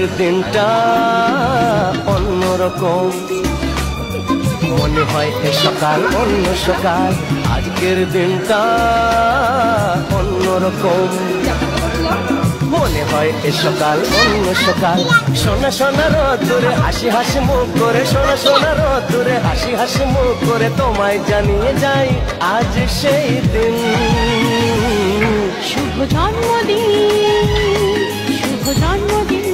আজকের দিনটা অন্যরকম, মনে হয় এ সকাল অন্য সকাল। আজকের দিনটা অন্যরকম, মনে হয় এ সকাল অন্য সকাল। সোনা সোনা রোদ্দুরে হাসি হাসি মুখ করে, সোনা সোনা রোদ্দুরে হাসি হাসি মুখ করে তোমায় জানিয়ে যাই আজ সেই দিন। শুভ জন্মদিন, শুভ জন্মদিন,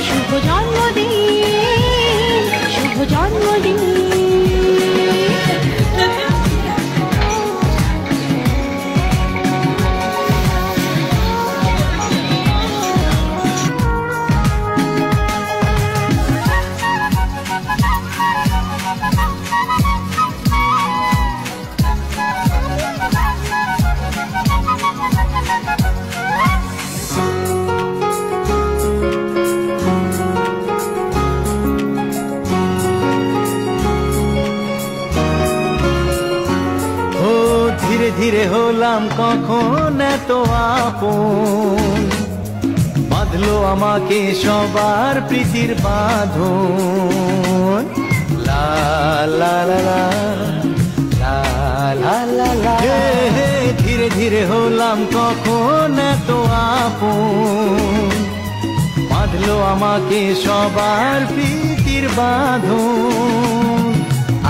শুভ জন্মদিন, শুভ জন্মদিন। ধীরে ধীরে হলাম কখন এত আপন, বাঁধলো আমাকে সবার প্রীতির বাঁধন। লা লা লা লা লা লা লা লা। ধীরে ধীরে হলাম কখন এত আপন, বাঁধলো আমাকে সবার প্রীতির বাঁধন।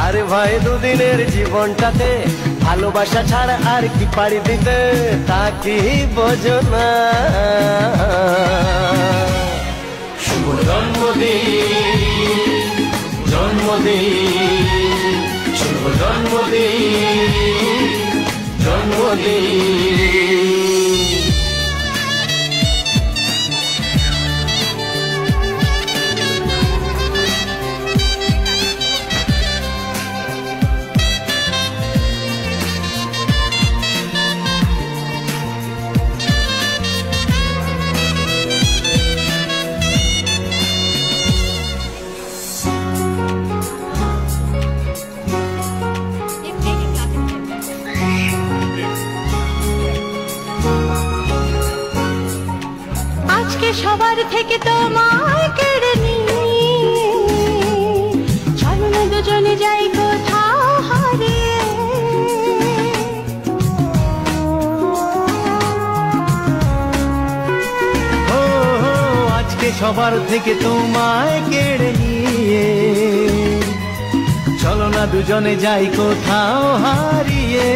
আরে ভাই দুদিনের জীবনটাতে ভালোবাসা ছাড়া আর কি পাড়ি দিতে, তা কি বোঝো না। শুভ জন্মদিন, জন্মদিন, শুভ জন্মদিন, জন্মদিন। আজকে সবার থেকে তোমায় কেড়ে নিয়ে চলো না দুজনে যাই কোথাও হারিয়ে। আজকে সবার থেকে তোমায় কেড়ে নিয়ে চলো না দুজনে যাই কোথাও হারিয়ে।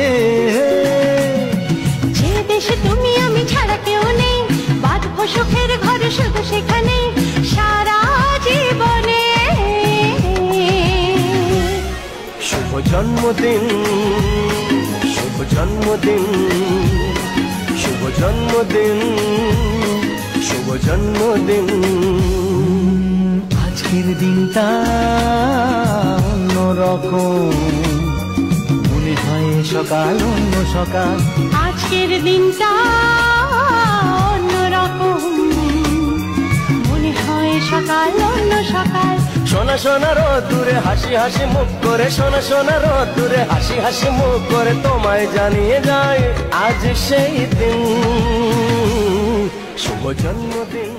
যে দেশে তুমি আমি ছাড়া কেউ নেই, বাঁধবো সুখের ঘর শুধু সেখানে সারা জীবনে। শুভ জন্মদিন, শুভ জন্মদিন, শুভ জন্মদিন, শুভ জন্মদিন। আজকের দিনটা অন্যরকম, মনে হয় সকাল অন্য সকাল। আজকের দিনটা অন্যরকম, মনে হয় সকাল অন্য সকাল। সোনা সোনা রোদ্দুরে হাসি হাসি মুখ করে, সোনা সোনা রোদ্দুরে হাসি হাসি মুখ করে তোমায় জানিয়ে যায় আজ সেই দিন। শুভ জন্মদিন।